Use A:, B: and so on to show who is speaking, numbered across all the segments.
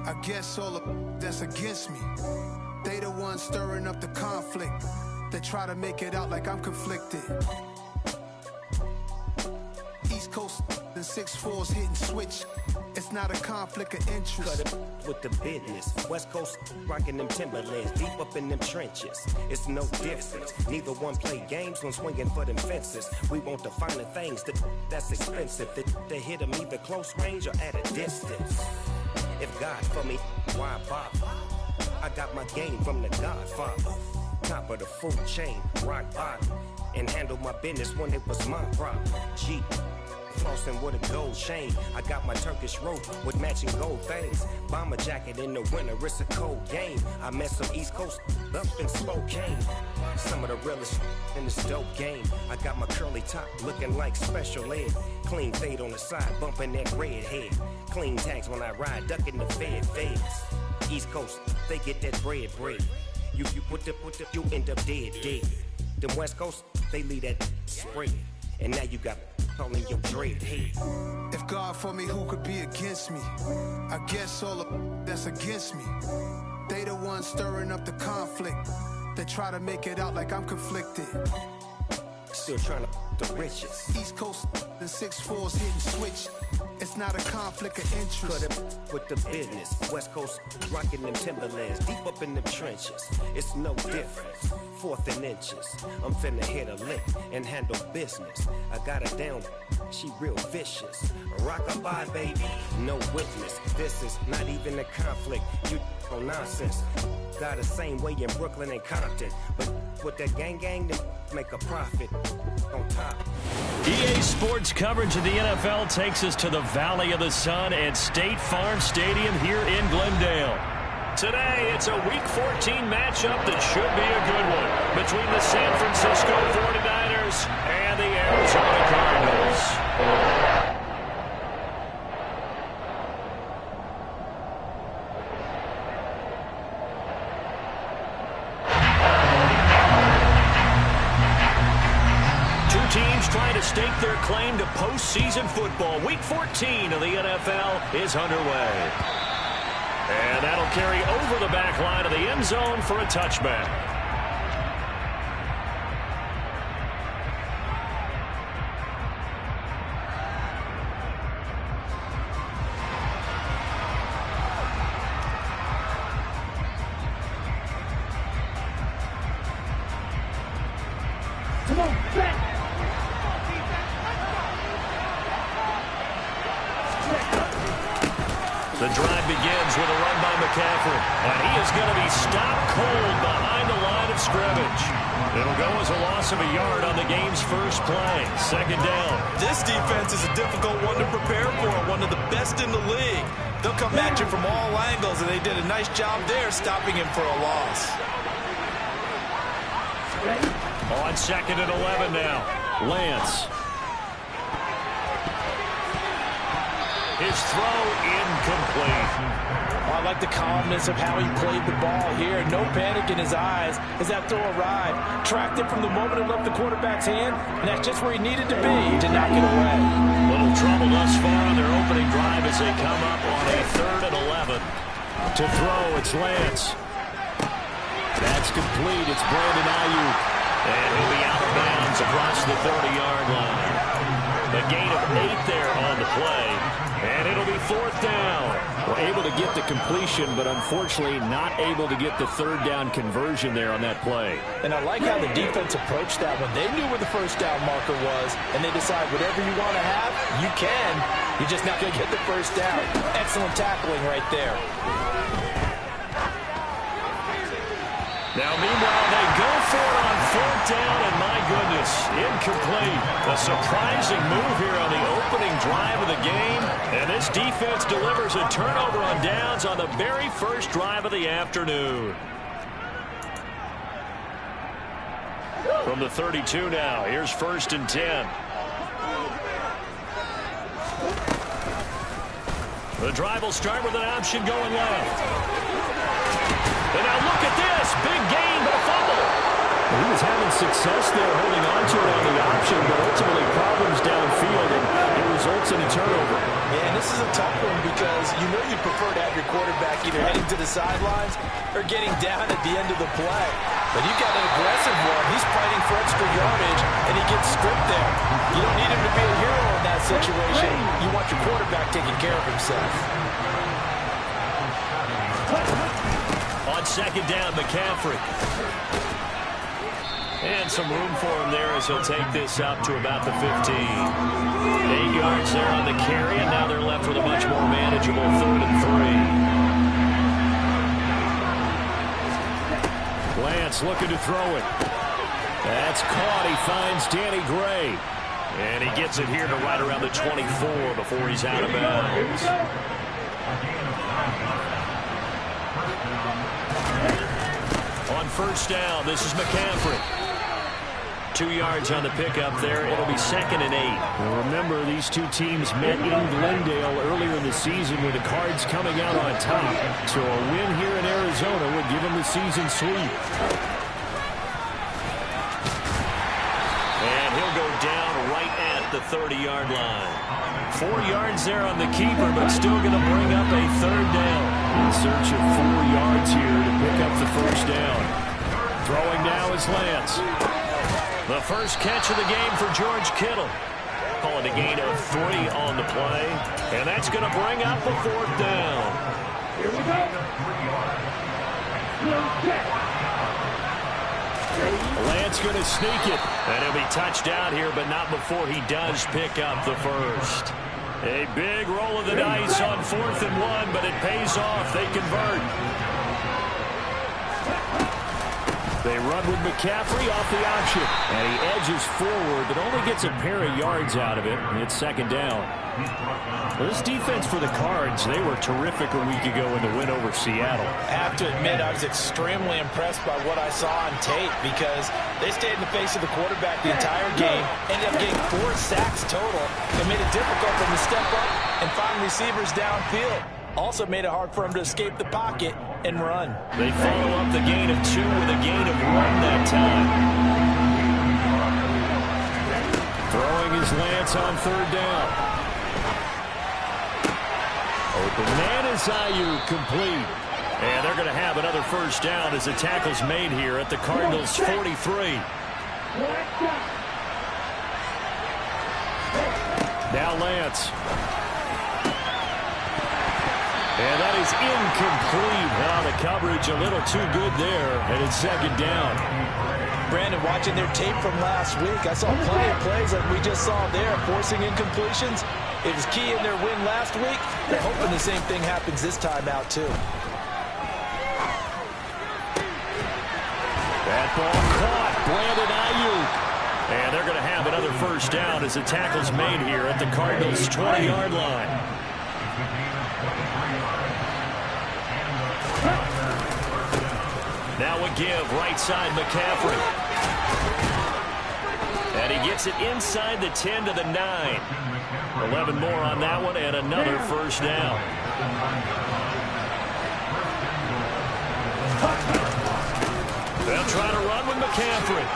A: I guess all the that's against me, they the ones stirring up the conflict. They try to make it out like I'm conflicted. East Coast and 6'4's hitting switch. It's not a conflict of interest.
B: Cut it with the business. West Coast rocking them Timberlands, deep up in them trenches. It's no difference. Neither one play games when swinging for them fences. We want the finer things that's expensive. They hit them either close range or at a distance. If God for me, why bother? I got my game from the Godfather. Top of the food chain, rock bottom. And handle my business when it was my problem. G. Flossing with a gold chain. I got my Turkish rope with matching gold things. Bomber jacket in the winter, it's a cold game. I met some East Coast up in Spokane. Some of the realest in this dope game. I got my curly top looking like special ed. Clean fade on the side, bumping that red head. Clean tags when I ride, ducking the feds. East Coast, they get that bread. You you end up dead. Them West Coast, they leave that spread. And now you got calling your dread head.
A: If God for me, who could be against me? I guess all the that's against me, they the ones stirring up the conflict. They try to make it out like I'm conflicted.
B: Still trying to the riches.
A: East Coast and 6'4's hitting switch. It's not a conflict of interest.
B: Cut it with the business. West Coast rocking them Timberlands, deep up in them trenches. It's no difference. 4th and inches. I'm finna hit a lick and handle business. I got her down, she real vicious. Rock-a-bye, baby, no witness. This is not even a conflict. You on nonsense. Got the same way in Brooklyn and Compton, but with that gang, they make a profit on top.
C: EA Sports coverage of the NFL takes us to the Valley of the Sun at State Farm Stadium here in Glendale. Today, it's a Week 14 matchup that should be a good one between the San Francisco 49ers and the Arizona Cardinals. Teams trying to stake their claim to postseason football. Week 14 of the NFL is underway. And that'll carry over the back line of the end zone for a touchback.
D: Come on, back!
C: The drive begins with a run by McCaffrey. And he is going to be stopped cold behind the line of scrimmage. It'll go as a loss of a yard on the game's first play. 2nd down.
E: This defense is a difficult one to prepare for, one of the best in the league. They'll come at you from all angles, and they did a nice job there stopping him for a loss.
C: On 2nd and 11 now. Lance. His throw incomplete.
E: I like the calmness of how he played the ball here. No panic in his eyes as that throw arrived. Tracked it from the moment it left the quarterback's hand, and that's just where he needed to be to knock it away.
C: Little trouble thus far on their opening drive as they come up on a 3rd and 11. To throw, it's Lance. That's complete. It's Brandon Ayuk. And he'll be out of bounds across the 30-yard line. A gain of 8 there on the play. And it'll be 4th down.
F: Well, able to get the completion, but unfortunately not able to get the 3rd down conversion there on that play.
E: And I like how the defense approached that one. They knew where the 1st down marker was, and they decide whatever you want to have, you can. You're just not going to get the 1st down. Excellent tackling right there.
C: Now, meanwhile, they go for it on 4th down, and my goodness, incomplete. A surprising move here on the opening drive of the game, and this defense delivers a turnover on downs on the very first drive of the afternoon. From the 32 now, here's 1st and 10. The drive will start with an option going left. And now look at this. Big gain, but a fumble.
F: He was having success there holding on to it on the option, but ultimately problems downfield, and it results in a turnover.
E: Yeah, and this is a tough one because you know you'd prefer to have your quarterback either heading to the sidelines or getting down at the end of the play. But you've got an aggressive one. He's fighting for extra yardage, and he gets stripped there. You don't need him to be a hero in that situation. You want your quarterback taking care of himself.
C: On second down, McCaffrey. And some room for him there as he'll take this up to about the 15. 8 yards there on the carry, and now they're left with a much more manageable 3rd and 3. Lance looking to throw it. That's caught. He finds Danny Gray. And he gets it here to right around the 24 before he's out of bounds. On first down, this is McCaffrey. 2 yards on the pickup there. It'll be 2nd and 8.
F: Well, remember, these two teams met in Glendale earlier in the season with the Cards coming out on top. So a win here in Arizona would give them the season sweep.
C: And he'll go down right at the 30-yard line. 4 yards there on the keeper, but still going to bring up a 3rd down. In search of 4 yards here to pick up the first down. Throwing now is Lance. The first catch of the game for George Kittle. Calling a gain of 3 on the play. And that's going to bring up a 4th down. Here we go.
F: Lance going to sneak it.
C: And he'll be touched out here, but not before he does pick up the first. A big roll of the dice on 4th and 1, but it pays off. They convert.
F: They run with McCaffrey off the option. And he edges forward, but only gets a pair of yards out of it. And it's 2nd down. Well, this defense for the Cards, they were terrific a week ago in the win over Seattle.
E: I have to admit, I was extremely impressed by what I saw on tape because they stayed in the face of the quarterback the entire game, ended up getting 4 sacks total, and made it difficult for them to step up and find receivers downfield. Also made it hard for him to escape the pocket and run.
C: They follow up the gain of 2 with a gain of 1 that time.
F: Throwing is Lance on 3rd down. Open man is Ayuk, complete.
C: And they're going to have another first down as the tackle's made here at the Cardinals' 43.
F: Now Lance. And that is incomplete. Now the coverage a little too good there, and it's 2nd down.
E: Brandon, watching their tape from last week, I saw plenty of plays like we just saw there, forcing incompletions. It was key in their win last week. They're hoping the same thing happens this time out, too.
F: That ball caught. Brandon Ayuk.
C: And they're going to have another first down as the tackle's made here at the Cardinals' 20-yard line. Now a give, right side McCaffrey. And he gets it inside the 10 to the 9. 11 more on that one and another first down. They'll try to run with McCaffrey.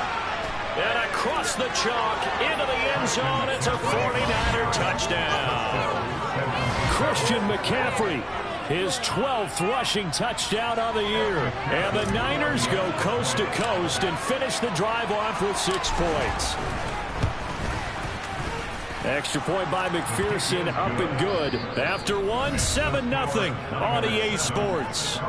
C: And across the chalk into the end zone. It's a 49er touchdown.
F: Christian McCaffrey. His 12th rushing touchdown on the year. And the Niners go coast to coast and finish the drive off with 6 points. Extra point by McPherson, up and good. After one, 7-0 on EA Sports.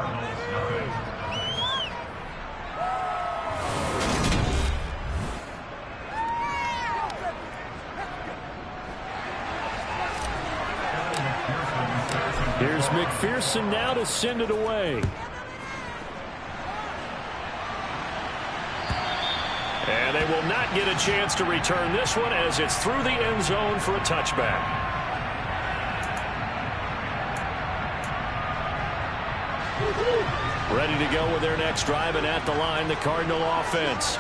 F: Here's McPherson now to send it away.
C: And they will not get a chance to return this one as it's through the end zone for a touchback. Ready to go with their next drive, and at the line, the Cardinal offense.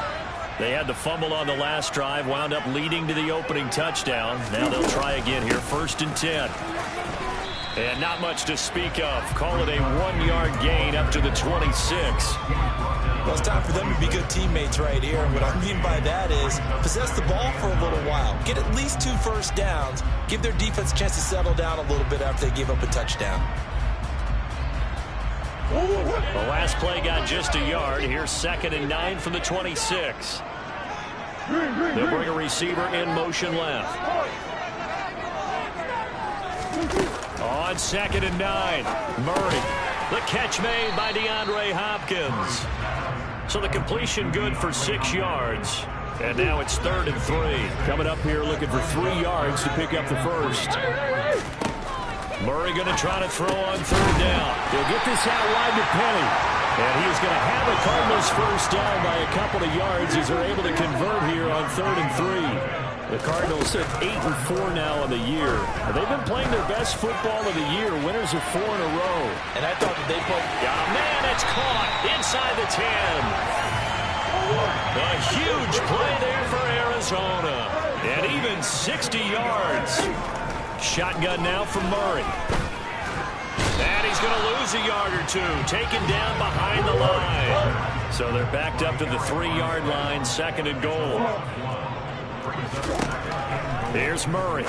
C: They had the fumble on the last drive, wound up leading to the opening touchdown. Now they'll try again here, 1st and 10.
F: And not much to speak of. Call it a 1-yard gain up to the 26.
E: Well, it's time for them to be good teammates right here. What I mean by that is possess the ball for a little while. Get at least 2 first downs. Give their defense a chance to settle down a little bit after they give up a touchdown.
F: The last play got just a yard. Here's 2nd and 9 from the 26. They'll bring a receiver in motion left. On 2nd and 9, Murray. The catch made by DeAndre Hopkins. So the completion good for 6 yards. And now it's 3rd and 3.
C: Coming up here looking for 3 yards to pick up the first.
F: Murray going to try to throw on 3rd down.
C: He'll get this out wide to Penny. And he's going to have the Cardinals first down by a couple of yards as they're able to convert here on 3rd and 3. The Cardinals at 8-4 now in the year. They've been playing their best football of the year. Winners of 4 in a row.
E: And I thought that they played...
F: Oh, man, it's caught inside the 10. A huge play there for Arizona. And even 60 yards. Shotgun now from Murray. And he's going to lose a yard or 2. Taken down behind the line. So they're backed up to the 3-yard line. 2nd and goal. Here's Murray.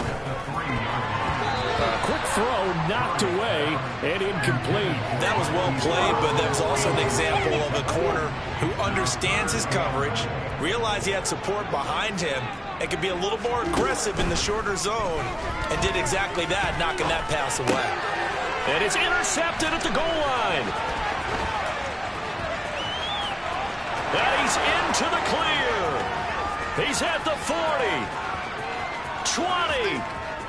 C: Quick throw knocked away and incomplete.
E: That was well played, but that was also an example of a corner who understands his coverage, realized he had support behind him, and could be a little more aggressive in the shorter zone, and did exactly that, knocking that pass away.
F: And it's intercepted at the goal line. And he's into the clear. He's at the 40, 20,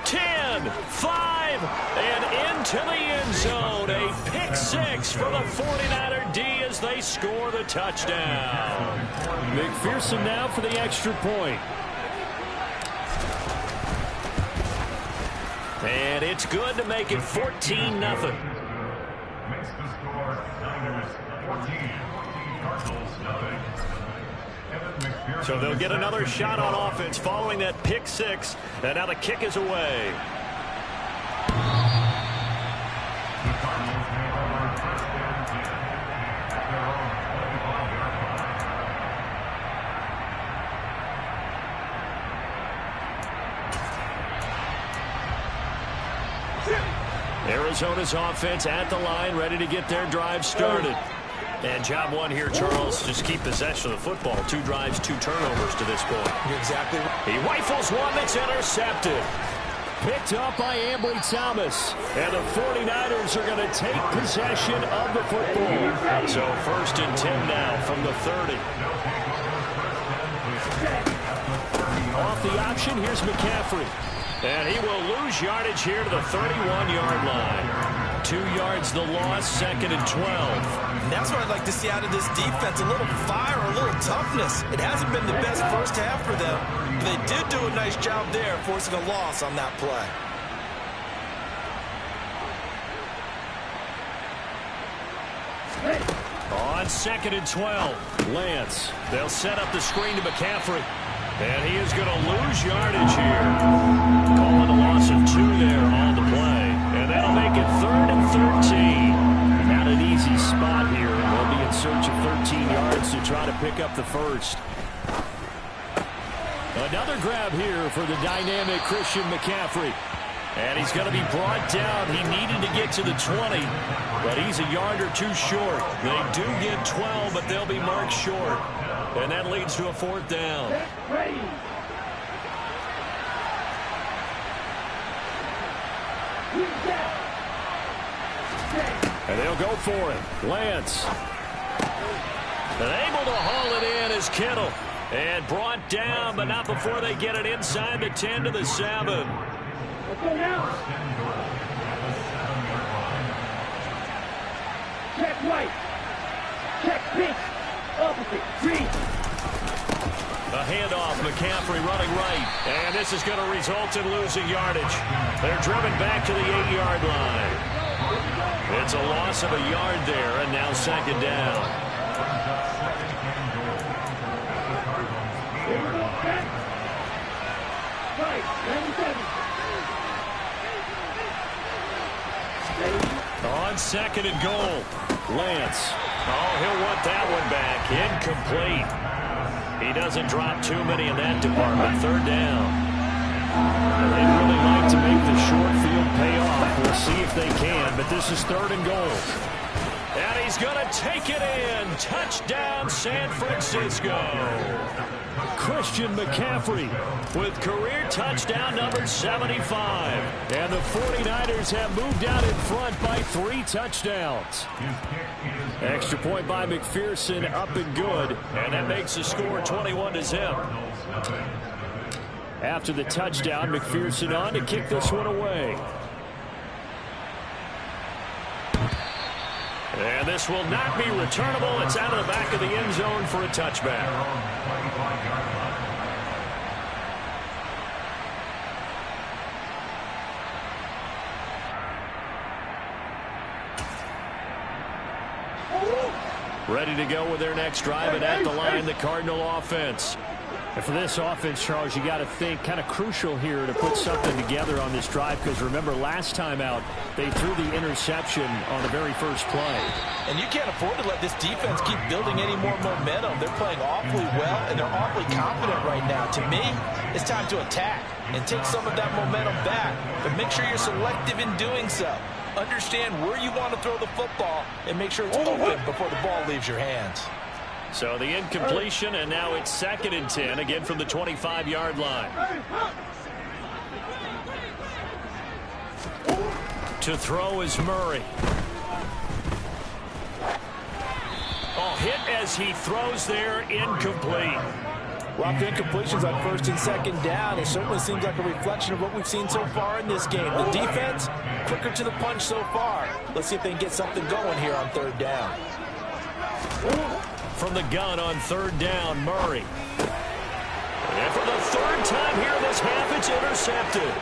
F: 10, 5, and into the end zone. A pick 6 for the 49er D as they score the touchdown.
C: McPherson now for the extra point.
F: And it's good to make it 14-0.
D: Makes the score Niners 14, Cardinals nothing.
F: So they'll get another shot on offense following that pick 6. And now the kick is away. Arizona's offense at the line, ready to get their drive started. And job 1 here, Charles, just keep possession of the football. 2 drives, 2 turnovers to this point.
E: You're exactly right.
F: He rifles one that's intercepted.
C: Picked up by Ambry Thomas.
F: And the 49ers are going to take possession of the football. So 1st and 10 now from the 30.
C: Off the option, here's McCaffrey.
F: And he will lose yardage here to the 31-yard line. 2 yards the loss, 2nd and 12.
E: And that's what I'd like to see out of this defense, a little fire, a little toughness. It hasn't been the best first half for them, but they did do a nice job there, forcing a loss on that play.
F: On 2nd and 12, Lance. They'll set up the screen to McCaffrey. And he is going to lose yardage here. Calling a loss of 2 there on the play. And that'll make it 3rd and 13.
C: Not an easy spot here. They'll be in search of 13 yards to try to pick up the first. Another grab here for the dynamic Christian McCaffrey.
F: And he's going to be brought down. He needed to get to the 20, but he's a yard or 2 short. They do get 12, but they'll be marked short. And that leads to a 4th down.
C: And they'll go for it. Lance.
F: And able to haul it in is Kittle. And brought down, but not before they get it inside the 10 to the 7.
G: Let's go now. Check right. Check pitch. Opposite. Green.
F: A handoff, McCaffrey running right. And this is going to result in losing yardage. They're driven back to the 8-yard line. It's a loss of a yard there, and now 2nd down. On 2nd and goal, Lance. Oh, he'll want that one back. Incomplete. He doesn't drop too many in that department. 3rd down. They'd really like to make the short field pay off. We'll see if they can, but this is 3rd and goal. And he's going to take it in. Touchdown, San Francisco. Christian McCaffrey with career touchdown number 75. And the 49ers have moved out in front by 3 touchdowns. Extra point by McPherson, up and good. And that makes the score 21-0. After the touchdown, McPherson on to kick this one away. And this will not be returnable. It's out of the back of the end zone for a touchback. Ready to go with their next drive, and at the line, the Cardinal offense. And for this offense, Charles, you got to think kind of crucial here to put something together on this drive, because remember last time out they threw the interception on the very first play.
E: And you can't afford to let this defense keep building any more momentum. They're playing awfully well, and they're awfully confident right now. To me, it's time to attack and take some of that momentum back, but make sure you're selective in doing so. Understand where you want to throw the football and make sure it's open before the ball leaves your hands.
F: So the incompletion, and now it's 2nd and 10, again from the 25-yard line. To throw is Murray. Oh, hit as he throws there, incomplete.
E: Well, the incompletions on 1st and 2nd down, it certainly seems like a reflection of what we've seen so far in this game. The defense, quicker to the punch so far. Let's see if they can get something going here on 3rd down.
F: From the gun on 3rd down, Murray. And for the 3rd time here this half, it's intercepted.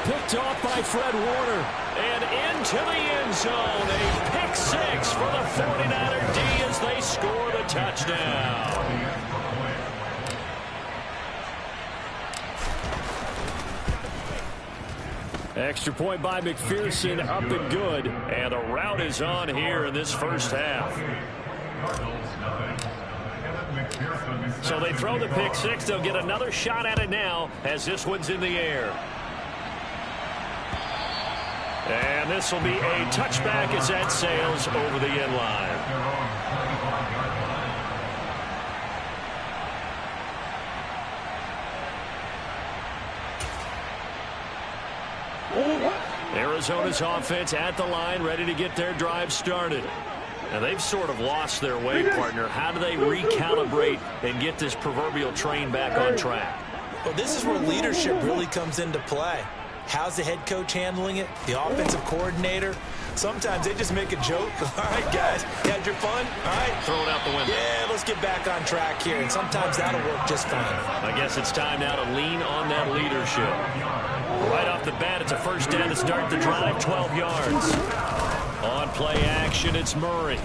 F: Picked off by Fred Warner. And into the end zone. A pick 6 for the 49er D as they score the touchdown. Extra point by McPherson, up and good. And the route is on here in this first half. So they throw the pick 6. They'll get another shot at it now as this one's in the air. And this will be a touchback as that sails over the end line. Arizona's offense at the line, ready to get their drive started. Now, they've sort of lost their way, partner. How do they recalibrate and get this proverbial train back on track?
E: Well, this is where leadership really comes into play. How's the head coach handling it? The offensive coordinator? Sometimes they just make a joke. All right, guys, you had your fun? All right.
F: Throw it out the window.
E: Yeah, let's get back on track here, and sometimes that'll work just fine.
F: I guess it's time now to lean on that leadership. Right off the bat, it's a 1st down to start the drive, 12 yards. On play action, it's Murray.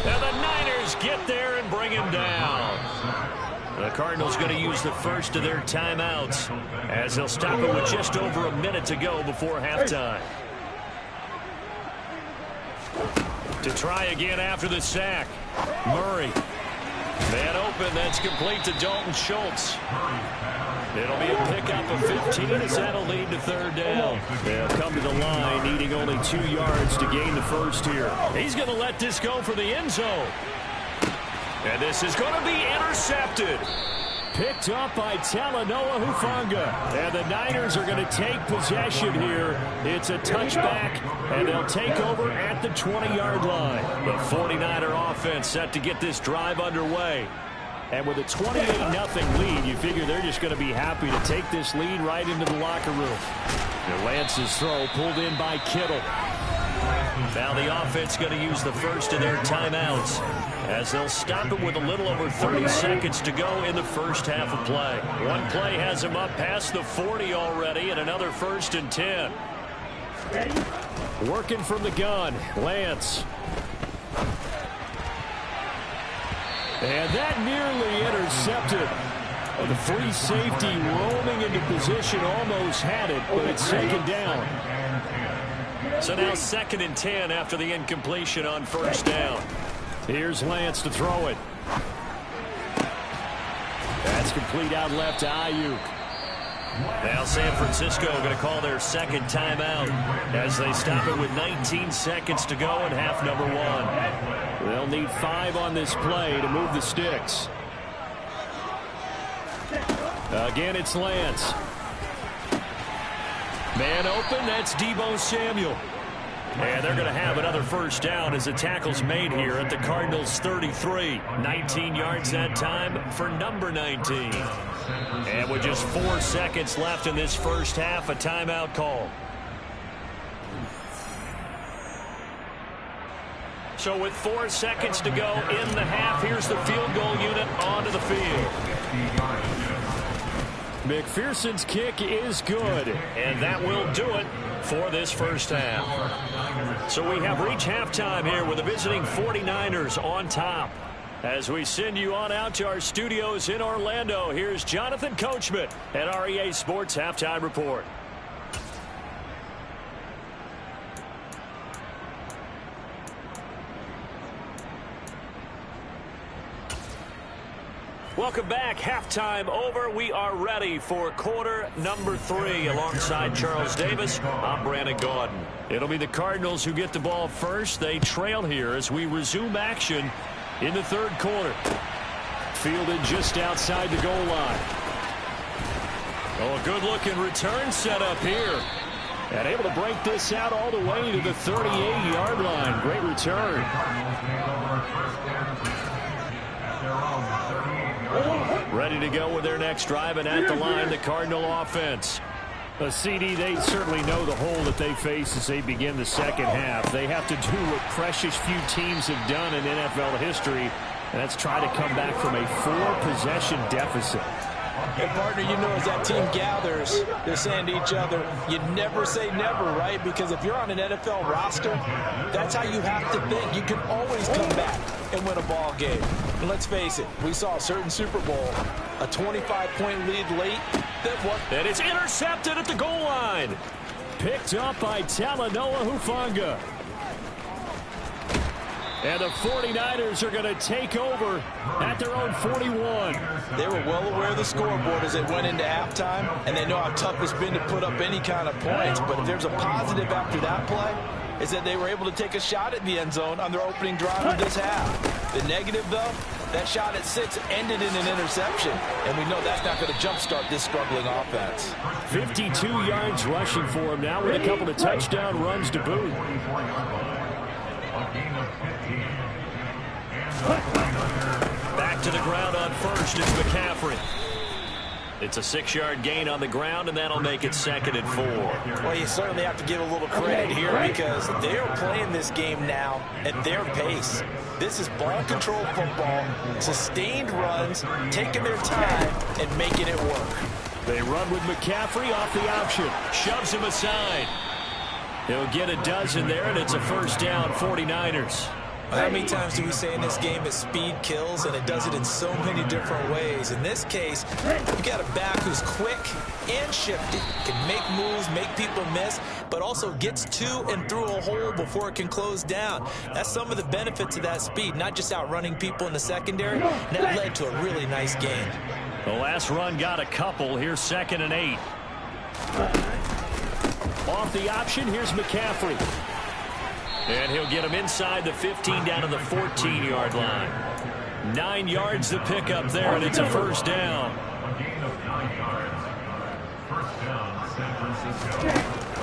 F: And the Niners get there and bring him down. The Cardinals going to use the first of their timeouts as they'll stop it with just over a minute to go before halftime. To try again after the sack. Murray. Man open, that's complete to Dalton Schultz. It'll be a pickup of 15 as that'll lead to 3rd down. They'll come to the line needing only 2 yards to gain the first here. He's going to let this go for the end zone. And this is going to be intercepted. Picked up by Talanoa Hufanga. And the Niners are going to take possession here. It's a touchback, and they'll take over at the 20-yard line. The 49er offense set to get this drive underway. And with a 28-0 lead, you figure they're just going to be happy to take this lead right into the locker room. And Lance's throw pulled in by Kittle. Now the offense going to use the first of their timeouts as they'll stop it with a little over 30 seconds to go in the first half of play. One play has them up past the 40 already, and another 1st and 10. Working from the gun, Lance. And that nearly intercepted. The free safety roaming into position almost had it, but it's 2nd down. So now 2nd and 10 after the incompletion on first down. Here's Lance to throw it. That's complete out left to Ayuk. Now San Francisco going to call their second timeout as they stop it with 19 seconds to go in half number 1. They'll need 5 on this play to move the sticks. Again, it's Lance. Man open, that's Deebo Samuel. And they're going to have another first down as the tackle's made here at the Cardinals' 33. 19 yards that time for number 19. And with just 4 seconds left in this first half, a timeout call. So with 4 seconds to go in the half, here's the field goal unit onto the field. McPherson's kick is good, and that will do it for this first half. So we have reached halftime here with the visiting 49ers on top. As we send you on out to our studios in Orlando, here's Jonathan Coachman at REA Sports Halftime Report. Welcome back. Halftime over. We are ready for quarter number 3 alongside Charles Davis. I'm Brandon Gaudin. It'll be the Cardinals who get the ball first. They trail here as we resume action in the third quarter. Fielded just outside the goal line. Oh, a good-looking return set up here. And able to break this out all the way to the 38-yard line. Great return. Ready to go with their next drive, and at the line, the Cardinal offense. A CD, they certainly know the hole that they face as they begin the second half. They have to do what precious few teams have done in NFL history, and that's try to come back from a 4-possession deficit.
E: And partner, you know, as that team gathers, they're saying to each other, you never say never, right? Because if you're on an NFL roster, that's how you have to think. You can always come back and win a ball game. And let's face it, we saw a certain Super Bowl, a 25-point lead late.
F: And it's intercepted at the goal line. Picked up by Talanoa Hufanga. And the 49ers are going to take over at their own 41.
E: They were well aware of the scoreboard as they went into halftime, and they know how tough it's been to put up any kind of points. But if there's a positive after that play, is that they were able to take a shot at the end zone on their opening drive of this half. The negative, though, that shot at 6 ended in an interception, and we know that's not going to jumpstart this struggling offense.
F: 52 yards rushing for him now with a couple of touchdown runs to boot. Back to the ground on first is McCaffrey. It's a 6-yard gain on the ground, and that'll make it 2nd and 4.
E: Well, you certainly have to give a little credit here because they are playing this game now at their pace. This is ball control football, sustained runs, taking their time, and making it work.
F: They run with McCaffrey off the option. Shoves him aside. He'll get a dozen there, and it's a first down, 49ers.
E: How many times do we say in this game that speed kills, and it does it in so many different ways? In this case, you've got a back who's quick and shifty, can make moves, make people miss, but also gets to and through a hole before it can close down. That's some of the benefits of that speed, not just outrunning people in the secondary. And that led to a really nice gain.
F: The last run got a couple. Here's 2nd and 8. Off the option, here's McCaffrey. And he'll get him inside the 15 down to the 14-yard line. 9 yards to pick up there, and it's a first down.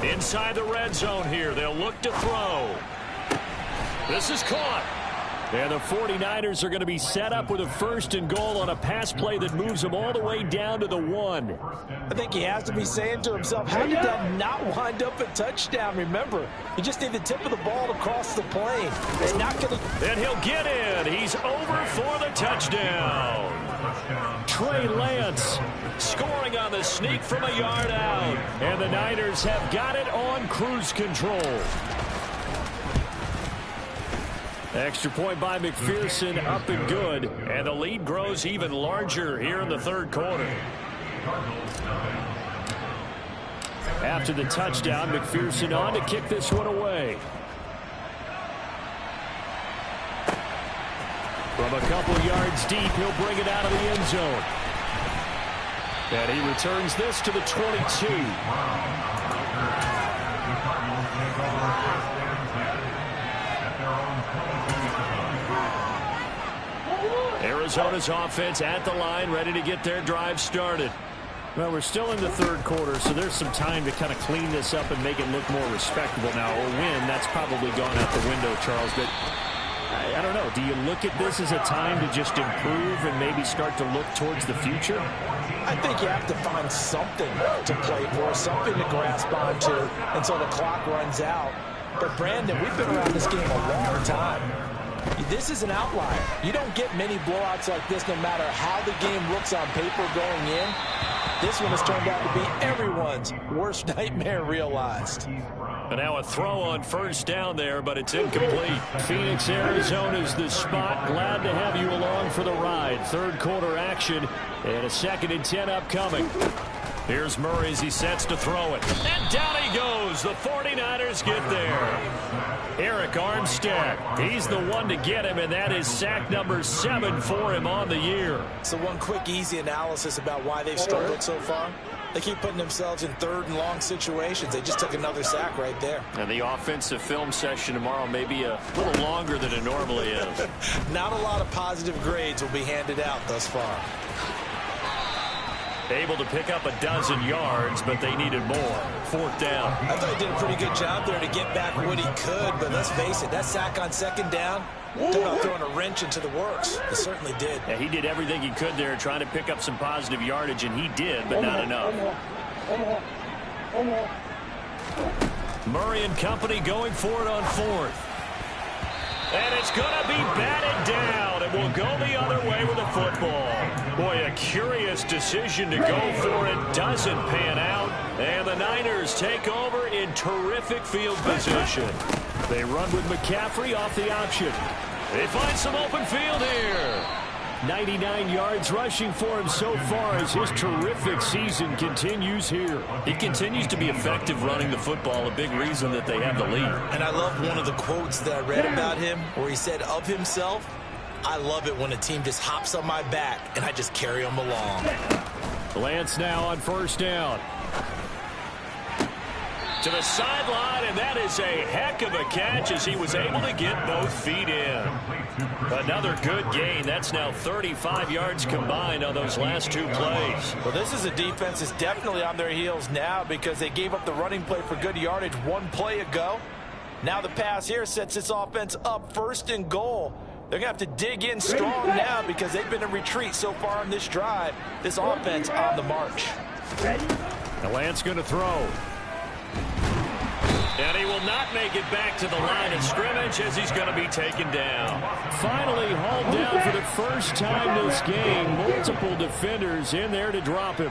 F: Inside the red zone here. They'll look to throw. This is caught. And the 49ers are going to be set up with a 1st and goal on a pass play that moves them all the way down to the 1.
E: I think he has to be saying to himself, how did that not wind up a touchdown? Remember, you just need the tip of the ball to cross the plane. It's not going to...
F: Then he'll get in. He's over for the touchdown. Trey Lance scoring on the sneak from a yard out. And the Niners have got it on cruise control. Extra point by McPherson, up and good. And the lead grows even larger here in the third quarter. After the touchdown, McPherson on to kick this one away. From a couple yards deep, he'll bring it out of the end zone. And he returns this to the 22. Arizona's offense at the line, ready to get their drive started. Well, we're still in the third quarter, so there's some time to kind of clean this up and make it look more respectable now. Or win, that's probably gone out the window, Charles. But I don't know. Do you look at this as a time to just improve and maybe start to look towards the future?
E: I think you have to find something to play for, something to grasp onto until the clock runs out. But, Brandon, we've been around this game a long time. This is an outlier. You don't get many blowouts like this no matter how the game looks on paper going in. This one has turned out to be everyone's worst nightmare realized.
F: And now a throw on first down there, but it's incomplete. Phoenix, Arizona's the spot. Glad to have you along for the ride. Third quarter action and a 2nd and 10 upcoming. Here's Murray as he sets to throw it. And down he goes. The 49ers get there. Eric Armstead, he's the one to get him, and that is sack number 7 for him on the year.
E: So one quick, easy analysis about why they've struggled so far. They keep putting themselves in third and long situations. They just took another sack right there.
F: And the offensive film session tomorrow may be a little longer than it normally is.
E: Not a lot of positive grades will be handed out thus far.
F: Able to pick up a dozen yards, but they needed more. 4th down.
E: I thought he did a pretty good job there to get back what he could, but let's face it, that sack on 2nd down, talk about throwing a wrench into the works. It certainly did.
F: Yeah, he did everything he could there trying to pick up some positive yardage, and he did, but not enough. Murray and company going for it on 4th. And it's going to be batted down. It will go the other way with the football. Boy, a curious decision to go for it. Doesn't pan out. And the Niners take over in terrific field position. They run with McCaffrey off the option. They find some open field here. 99 yards rushing for him so far as his terrific season continues here. He continues to be effective running the football, a big reason that they have the lead.
E: And I love one of the quotes that I read about him where he said of himself, I love it when a team just hops on my back and I just carry them along.
F: Lance now on 1st down. To the sideline, and that is a heck of a catch as he was able to get both feet in. Another good gain. That's now 35 yards combined on those last 2 plays.
E: Well, this is a defense that's definitely on their heels now because they gave up the running play for good yardage 1 play ago. Now the pass here sets this offense up 1st and goal. They're going to have to dig in strong now because they've been in retreat so far on this drive. This offense on the march.
F: The Lance going to throw. And he will not make it back to the line of scrimmage as he's going to be taken down. Finally hauled down for the first time this game. Multiple defenders in there to drop him.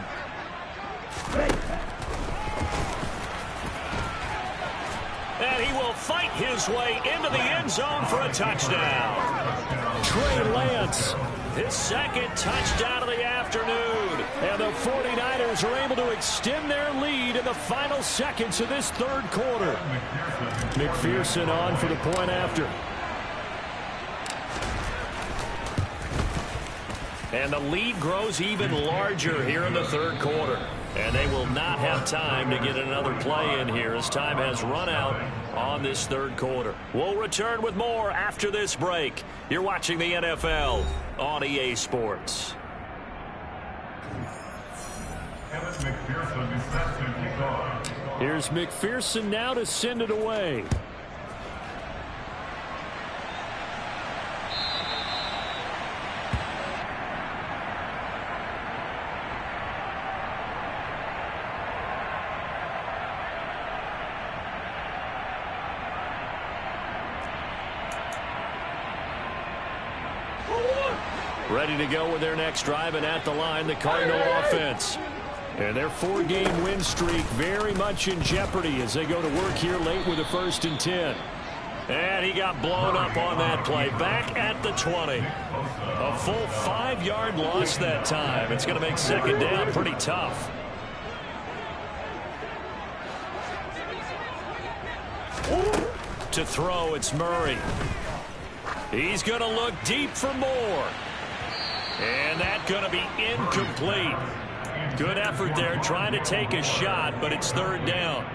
F: And he will fight his way into the end zone for a touchdown. Trey Lance, his 2nd touchdown of the afternoon. And the 49ers are able to extend their lead in the final seconds of this 3rd quarter. McPherson on for the point after. And the lead grows even larger here in the 3rd quarter. And they will not have time to get another play in here as time has run out on this 3rd quarter. We'll return with more after this break. You're watching the NFL on EA Sports. Here's McPherson now to send it away. Ready to go with their next drive, and at the line, the Cardinal offense. And their 4-game win streak very much in jeopardy as they go to work here late with a 1st and 10. And he got blown up on that play. Back at the 20. A full 5-yard loss that time. It's going to make 2nd down pretty tough. to throw. It's Murray. He's going to look deep for more. And that's going to be incomplete. Good effort there trying to take a shot, but it's third down.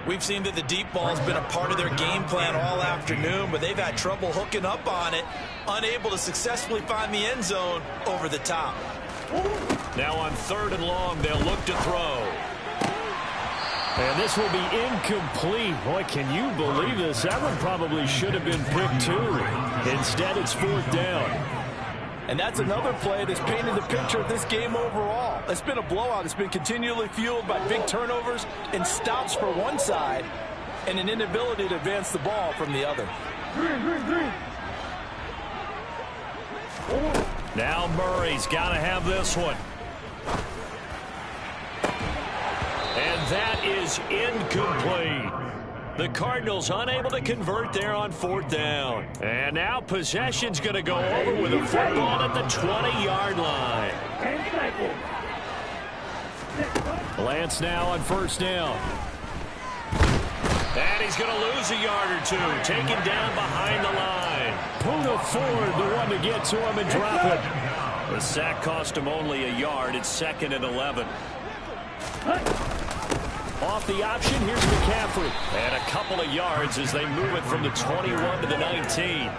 E: We've seen that the deep ball's been a part of their game plan all afternoon, but they've had trouble hooking up on it, unable to successfully find the end zone over the top.
F: Now on third and long, they'll look to throw. And this will be incomplete. Boy, can you believe this? That one probably should have been picked too. Instead, it's fourth down.
E: And that's another play that's painted the picture of this game overall. It's been a blowout. It's been continually fueled by big turnovers and stops for one side and an inability to advance the ball from the other.
F: Now Murray's got to have this one. And that is incomplete. The Cardinals unable to convert there on fourth down. And now possession's going to go over with a football at the 20-yard line. Lance now on first down. And he's going to lose a yard or two. Taken down behind the line. Poona Ford, the one to get to him and drop it. The sack cost him only a yard. It's 2nd and 11. Off the option, here's McCaffrey. And a couple of yards as they move it from the 21 to the 19.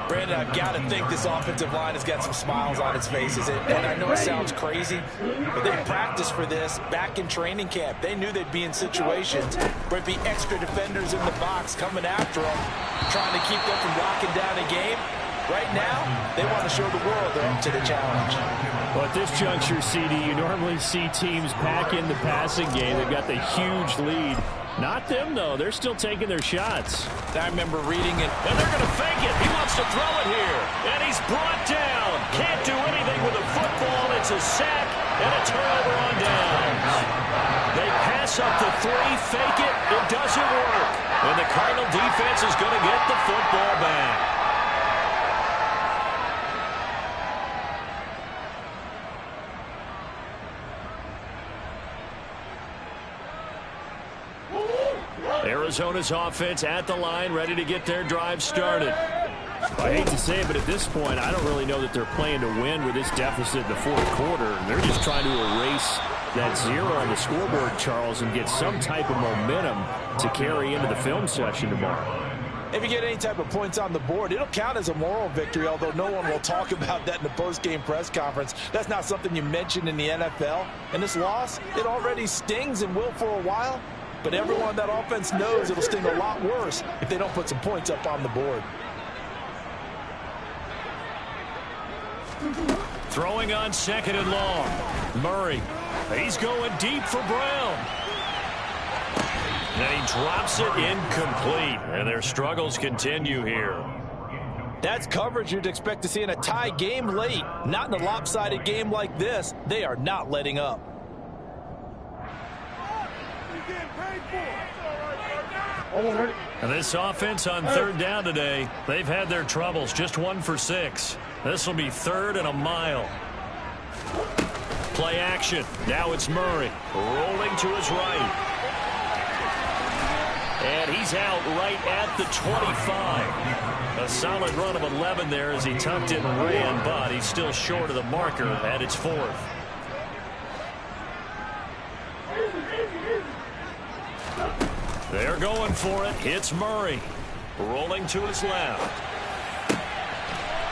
E: Brandon, I've got to think this offensive line has got some smiles on its faces. And I know it sounds crazy, but they practiced for this back in training camp. They knew they'd be in situations where it'd be extra defenders in the box coming after them, trying to keep them from locking down a game. Right now, they want to show the world they're up to the challenge.
F: Well, at this juncture, CD, you normally see teams pack in the passing game. They've got the huge lead. Not them, though. They're still taking their shots.
E: I remember reading it.
F: And they're going to fake it. He wants to throw it here. And he's brought down. Can't do anything with the football. It's a sack and a turnover on downs. They pass up the 3, fake it. It doesn't work. And the Cardinal defense is going to get the football back. Arizona's offense at the line, ready to get their drive started. I hate to say it, but at this point, I don't really know that they're playing to win with this deficit in the fourth quarter. They're just trying to erase that 0 on the scoreboard, Charles, and get some type of momentum to carry into the film session tomorrow.
E: If you get any type of points on the board, it'll count as a moral victory, although no one will talk about that in the post-game press conference. That's not something you mention in the NFL. And this loss, it already stings and will for a while. But everyone on that offense knows it'll sting a lot worse if they don't put some points up on the board.
F: Throwing on 2nd and long. Murray. He's going deep for Brown. And he drops it incomplete. And their struggles continue here.
E: That's coverage you'd expect to see in a tie game late. Not in a lopsided game like this. They are not letting up.
F: And this offense on third down today, they've had their troubles. Just 1 for 6. This will be 3rd and a mile. Play action. Now it's Murray rolling to his right. And he's out right at the 25. A solid run of 11 there as he tucked it and ran, but he's still short of the marker at its 4th. They're going for it. It's Murray. Rolling to his left.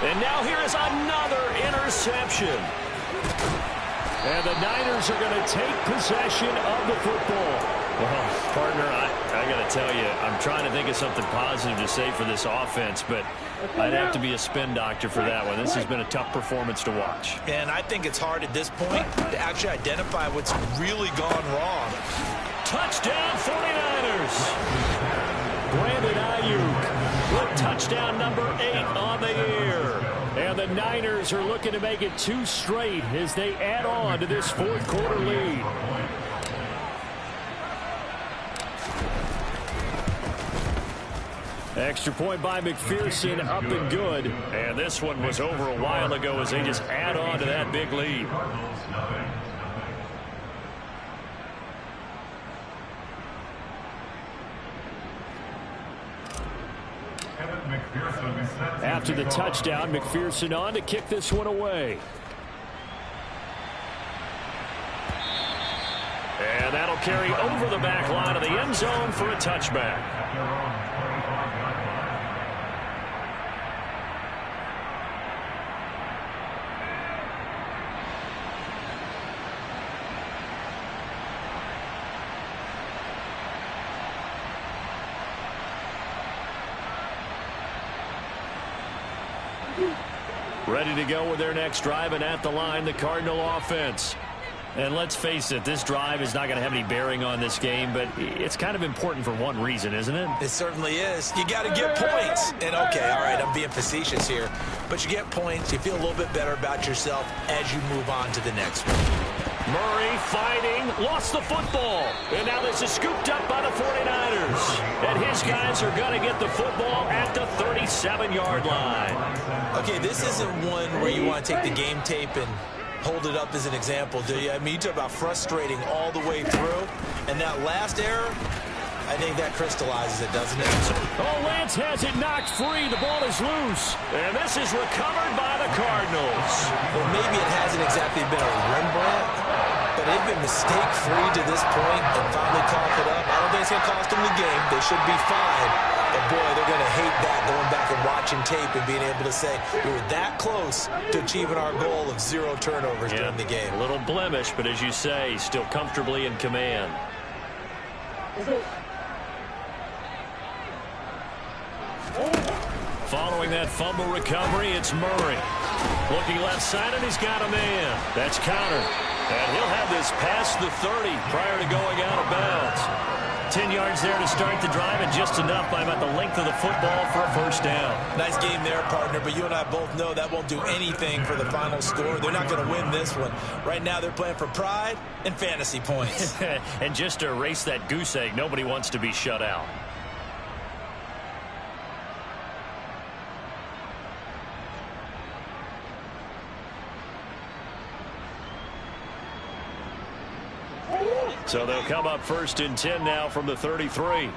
F: And now here is another interception. And the Niners are going to take possession of the football. Well, partner, I got to tell you, I'm trying to think of something positive to say for this offense, but I'd have to be a spin doctor for that one. This has been a tough performance to watch.
E: And I think it's hard at this point to actually identify what's really gone wrong.
F: Touchdown 49ers. Brandon Ayuk with touchdown number 8 on the year. And the Niners are looking to make it 2 straight as they add on to this fourth quarter lead. Extra point by McPherson, up and good. And this one was over a while ago as they just add on to that big lead. After the touchdown, McPherson on to kick this one away. And that'll carry over the back line of the end zone for a touchback. Ready to go with their next drive, and at the line, the Cardinal offense. And let's face it, this drive is not going to have any bearing on this game, but it's kind of important for one reason, isn't it?
E: It certainly is. You got to get points. And, okay, all right, I'm being facetious here. But you get points, you feel a little bit better about yourself as you move on to the next one.
F: Murray fighting, lost the football. And now this is scooped up by the 49ers. And his guys are going to get the football at the 37-yard line.
E: Okay, this isn't one where you want to take the game tape and hold it up as an example, do you? I mean, you talk about frustrating all the way through. And that last error, I think that crystallizes it, doesn't it?
F: Oh, Lance has it knocked free. The ball is loose. And this is recovered by the Cardinals.
E: Well, maybe it hasn't exactly been a Rembrandt, but they've been mistake-free to this point and finally coughed it up. I don't think it's going to cost them the game. They should be fine. But, boy, they're going to hate that, going back and watching tape and being able to say we were that close to achieving our goal of 0 turnovers during the game.
F: A little blemish, but as you say, still comfortably in command. Following that fumble recovery, it's Murray. Looking left side, and he's got a man. That's countered. And he'll have this past the 30 prior to going out of bounds. 10 yards there to start the drive, and just enough by about the length of the football for a first down.
E: Nice game there, partner, but you and I both know that won't do anything for the final score. They're not going to win this one. Right now they're playing for pride and fantasy points.
F: And just to erase that goose egg, nobody wants to be shut out. So they'll come up 1st and 10 now from the 33.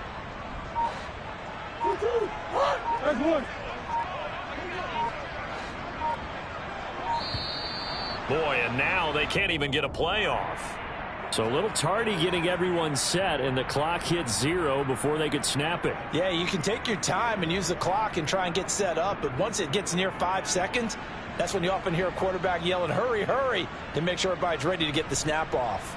F: Boy, and now they can't even get a play off. So a little tardy getting everyone set, and the clock hits 0 before they could snap it.
E: Yeah, you can take your time and use the clock and try and get set up, but once it gets near 5 seconds, that's when you often hear a quarterback yelling, hurry, hurry, to make sure everybody's ready to get the snap off.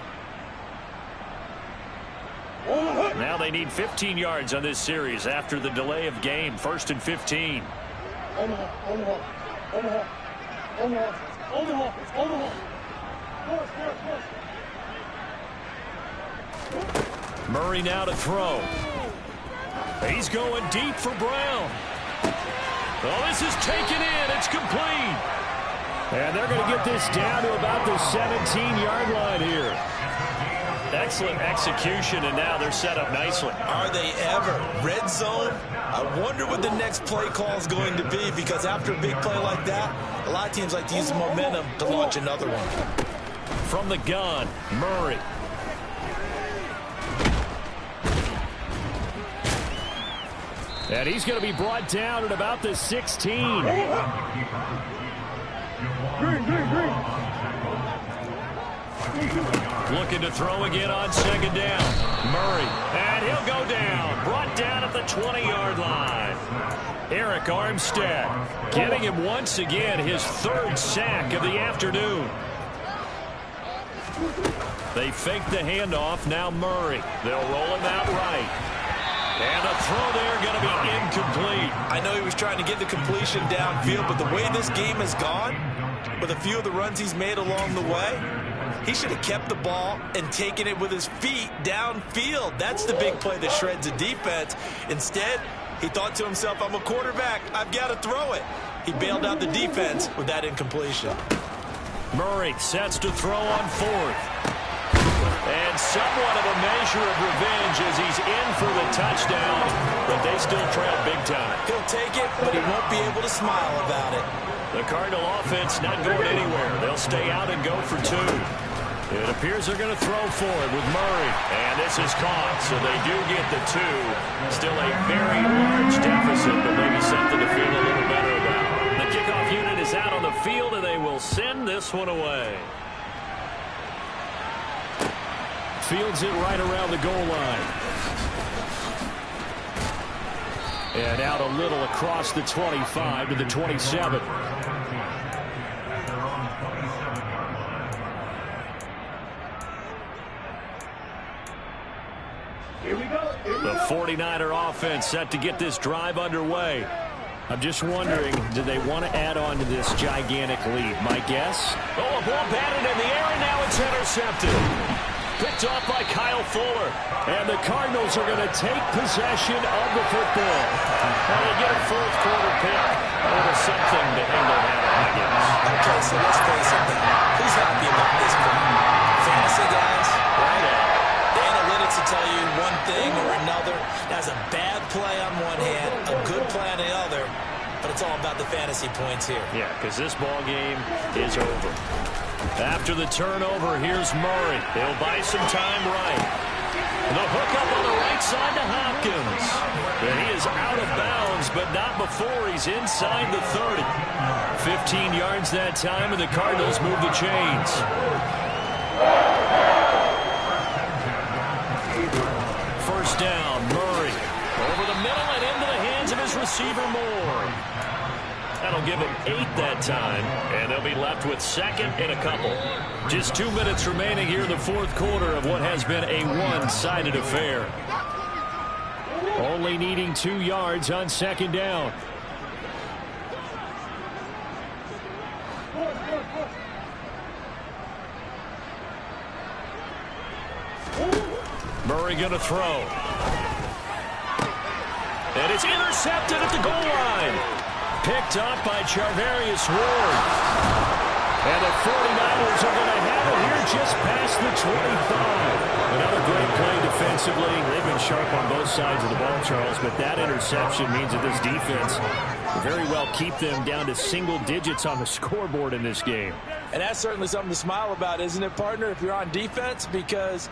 F: Now they need 15 yards on this series after the delay of game. 1st and 15. Murray now to throw. He's going deep for Brown. Oh, this is taken in. It's complete. And they're going to get this down to about the 17-yard line here. Excellent execution, and now they're set up nicely.
E: Are they ever? Red zone? I wonder what the next play call is going to be, because after a big play like that, a lot of teams like to use the momentum to launch another one.
F: From the gun, Murray. And he's going to be brought down at about the 16. Looking to throw again on 2nd down. Murray, and he'll go down. Brought down at the 20-yard line. Eric Armstead getting him once again his 3rd sack of the afternoon. They fake the handoff. Now Murray. They'll roll him out right. And a throw there going to be incomplete.
E: I know he was trying to get the completion downfield, but the way this game has gone, with a few of the runs he's made along the way, he should have kept the ball and taken it with his feet downfield. That's the big play that shreds a defense. Instead, he thought to himself, I'm a quarterback. I've got to throw it. He bailed out the defense with that incompletion.
F: Murray sets to throw on 4th. And somewhat of a measure of revenge as he's in for the touchdown, but they still trail big time.
E: He'll take it, but he won't be able to smile about it.
F: The Cardinal offense not going anywhere. They'll stay out and go for 2. It appears they're going to throw for it with Murray. And this is caught, so they do get the 2. Still a very large deficit, but maybe something to feel a little better about. The kickoff unit is out on the field, and they will send this one away. Fields it right around the goal line. And out a little across the 25 to the 27.
G: Here we go.
F: The 49er offense set to get this drive underway. I'm just wondering, do they want to add on to this gigantic lead? My guess? Oh, a ball batted in the air, and now it's intercepted. Picked off by Kyle Fuller. And the Cardinals are going to take possession of the football. And they get a fourth quarter pick. A little something to hang their hat on, I guess.
E: Okay, so let's face it now. Who's happy about this play? Fantasy guys, right? The analytics will tell you one thing or another. That's a bad play on one hand, a good play on the other. But it's all about the fantasy points here.
F: Yeah, because this ball game is over. After the turnover, here's Murray. He'll buy some time right. The hookup on the right side to Hopkins. And he is out of bounds, but not before he's inside the 30. 15 yards that time, and the Cardinals move the chains. First down, Murray. Over the middle and into the hands of his receiver, Moore. That'll give him 8 that time, and they'll be left with second and a couple. Just 2 minutes remaining here in the fourth quarter of what has been a one-sided affair. Only needing 2 yards on second down. Murray going to throw. And it's intercepted at the goal line. Picked up by Charvarius Ward. And the 49ers are going to have it here just past the 25. Another great play defensively. They've been sharp on both sides of the ball, Charles, but that interception means that this defense will very well keep them down to single digits on the scoreboard in this game.
E: And that's certainly something to smile about, isn't it, partner, if you're on defense? Because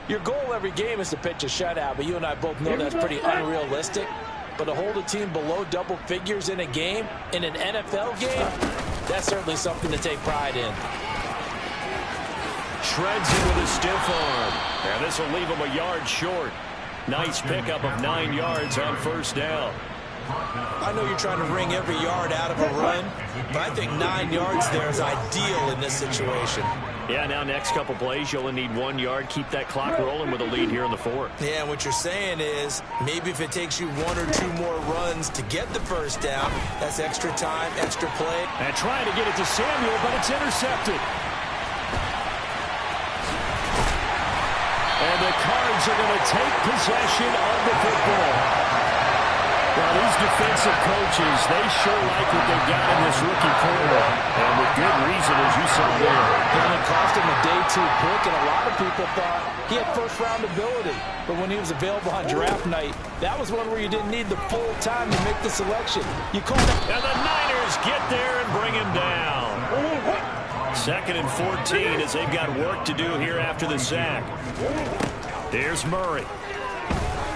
E: your goal every game is to pitch a shutout, but you and I both know that's pretty unrealistic. But to hold a team below double figures in a game, in an NFL game, that's certainly something to take pride in.
F: Shreds it with a stiff arm. And this will leave him a yard short. Nice pickup of 9 yards on first down.
E: I know you're trying to wring every yard out of a run, but I think 9 yards there is ideal in this situation.
F: Yeah, now next couple plays, you'll only need 1 yard. Keep that clock rolling with a lead here in the fourth.
E: Yeah, and what you're saying is maybe if it takes you 1 or 2 more runs to get the first down, that's extra time, extra play.
F: And trying to get it to Samuel, but it's intercepted. And the Cards are going to take possession of the football. Well, these defensive coaches, they sure like what they've got in this rookie corner. And with good reason, as you saw there.
E: And it cost him a day 2 pick, and a lot of people thought he had first-round ability. But when he was available on draft night, that was one where you didn't need the full time to make the selection. You called it.
F: And the Niners get there and bring him down. Second and 14 as they've got work to do here after the sack. There's Murray.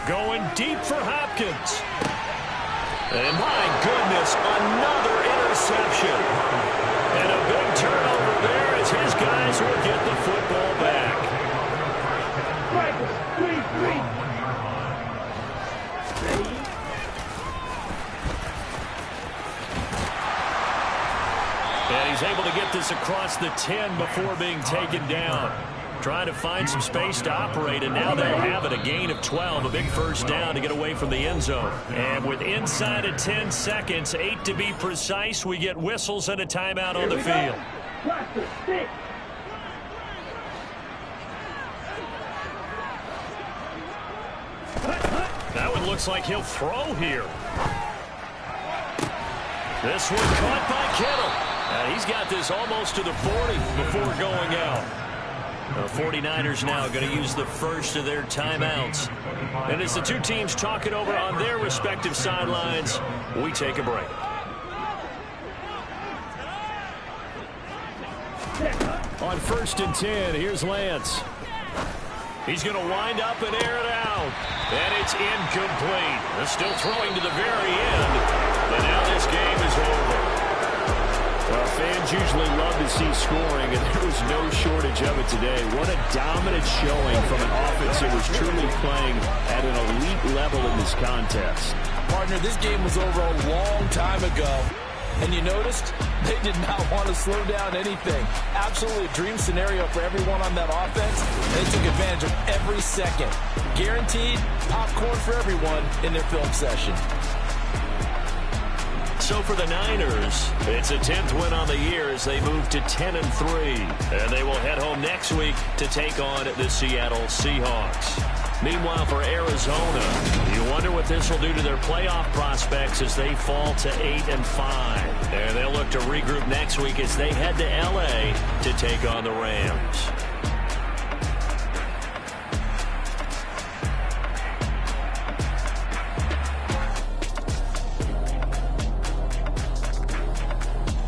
F: Going deep for Hopkins. And my goodness, another interception. And a big turnover there as his guys will get the football back. And he's able to get this across the 10 before being taken down. Trying to find some space to operate, and now they'll have it. A gain of 12, a big first down to get away from the end zone. And with inside of 10 seconds, 8 to be precise, we get whistles and a timeout on the field. That one looks like he'll throw here. This one caught by Kittle. And he's got this almost to the 40 before going out. The 49ers now going to use the first of their timeouts. And as the two teams talk it over on their respective sidelines, we take a break. On 1st and 10, here's Lance. He's going to wind up and air it out. And it's incomplete. They're still throwing to the very end. But now this game is over. Well, fans usually love to see scoring, and there was no shortage of it today. What a dominant showing from an offense that was truly playing at an elite level in this contest.
E: Partner, this game was over a long time ago. And you noticed they did not want to slow down anything. Absolutely a dream scenario for everyone on that offense. They took advantage of every second. Guaranteed popcorn for everyone in their film session. So for the Niners, it's a 10th win on the year as they move to 10-3. And they will head home next week to take on the Seattle Seahawks. Meanwhile, for Arizona, you wonder what this will do to their playoff prospects as they fall to 8-5. And they'll look to regroup next week as they head to L.A. to take on the Rams.